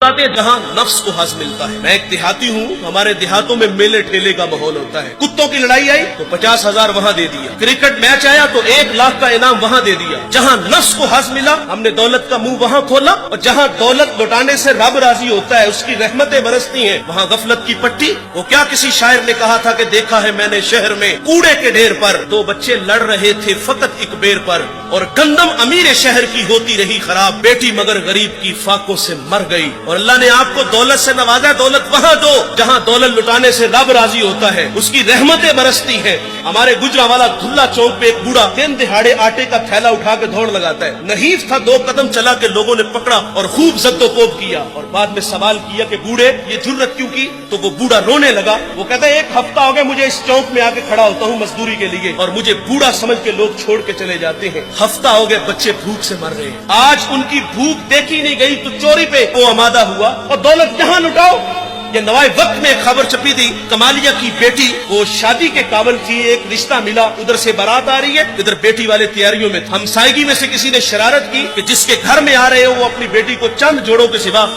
बताते हैं जहाँ नफ्स को हज़ मिलता है। मैं एक देहाती हूँ, हमारे देहातों में मेले ठेले का माहौल होता है। कुत्तों की लड़ाई आई तो 50,000 वहाँ दे दिया, क्रिकेट मैच आया तो 1 लाख का इनाम वहाँ दे दिया। जहाँ नफ्स को हज़ मिला हमने दौलत का मुंह वहाँ खोला, और जहाँ दौलत लुटाने से रब राजी होता है, उसकी रहमतें बरसती हैं, वहाँ गफलत की पट्टी। वो क्या किसी शायर ने कहा था कि देखा है मैंने शहर में कूड़े के ढेर पर 2 बच्चे लड़ रहे थे फकत एक बेर पर, और गंदम अमीर शहर की होती रही खराब, बेटी मगर गरीब की फाकों से मर गई। और अल्लाह ने आपको दौलत से नवाजा, दौलत वहाँ दो जहाँ दौलत लुटाने से रब राजी होता है, उसकी रहमतें बरसती हैं। हमारे गुजरावाला धुल्ला चौक पे एक बूढ़ा दिन दिहाड़े आटे का थैला उठा के दौड़ लगाता है। नहीफ था, 2 कदम चला के लोगों ने पकड़ा और खूब जद्दोकोब किया, और बाद में सवाल किया कि बूढ़े ये जुर्रत क्यों की? तो वो बूढ़ा रोने लगा। वो कहता है 1 हफ्ता हो गया मुझे इस चौक में आके खड़ा होता हूँ मजदूरी के लिए, और मुझे बूढ़ा समझ के लोग छोड़ के चले जाते हैं। हफ्ता हो गया बच्चे भूख से मर रहे हैं। आज उनकी भूख देखी नहीं गई तो चोरी पे वो आमादा हुआ, और दौलत जहाँ लुटाओ। ये नवाए वक्त में एक खबर छपी थी, कमालिया की बेटी वो शादी के काबिल थी, एक रिश्ता मिला, उधर से बारात आ रही है, इधर बेटी वाले तैयारियों में। हमसायगी में से किसी ने शरारत की कि जिसके घर में आ रहे हो वो अपनी बेटी को चंद जोड़ों के सिवा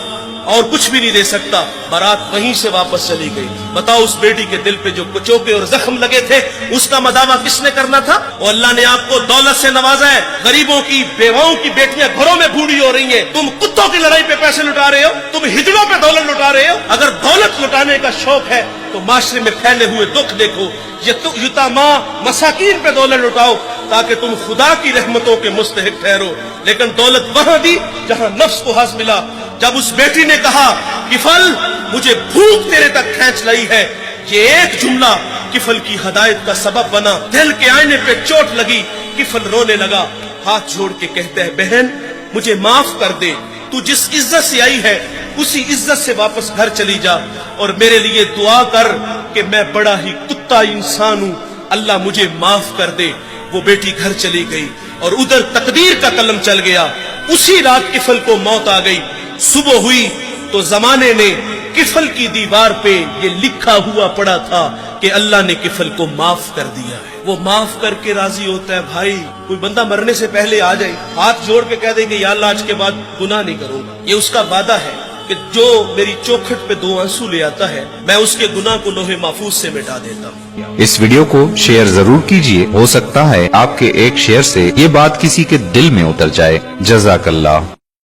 और कुछ भी नहीं दे सकता। बारात वहीं से वापस चली गई। बताओ उस बेटी के दिल पे जो कुचोके और जख्म लगे थे उसका मदावा किसने करना था? और अल्लाह ने आपको दौलत से नवाजा है। गरीबों की बेवाओं की बेटियां घरों में बूढ़ी हो रही हैं, तुम कुत्तों की लड़ाई पे पैसे लुटा रहे हो, तुम हिजड़ों पे दौलत लुटा रहे हो। अगर दौलत लुटाने का शौक है तो माशरे में फैले हुए दुख देखो, यतामा मसाकीन पे दौलत लुटाओ ताकि तुम खुदा की रहमतों के मुस्तहिक ठहरो। लेकिन दौलत वहां दी जहां नफ्स को हज़ मिला। जब उस बेटी ने कहा किफल मुझे भूख तेरे तक खींच लाई है, ये एक जुमला किफल की हदायत का सबब बना। दिल के आईने पे चोट लगी, किफल रोने लगा, हाथ जोड़ के कहते हैं बहन मुझे माफ कर दे, तू जिस इज्जत से आई है उसी इज्जत से वापस घर चली जा, और मेरे लिए दुआ कर कि मैं बड़ा ही कुत्ता इंसान हूँ, अल्लाह मुझे माफ कर दे। वो बेटी घर चली गई और उधर तकदीर का कलम चल गया। उसी रात किफल को मौत आ गई। सुबह हुई तो जमाने ने किफल की दीवार पे ये लिखा हुआ पड़ा था कि अल्लाह ने किफल को माफ कर दिया है। वो माफ करके राजी होता है। भाई कोई बंदा मरने से पहले आ जाए, हाथ जोड़ के कह दे कि या अल्लाह आज के बाद गुनाह नहीं करूंगा, ये उसका वादा है कि जो मेरी चौखट पे 2 आंसू ले आता है मैं उसके गुनाह को लोहे महफूज से मिटा देता हूँ। इस वीडियो को शेयर जरूर कीजिए, हो सकता है आपके एक शेयर से ये बात किसी के दिल में उतर जाए। जज़ाकल्लाह।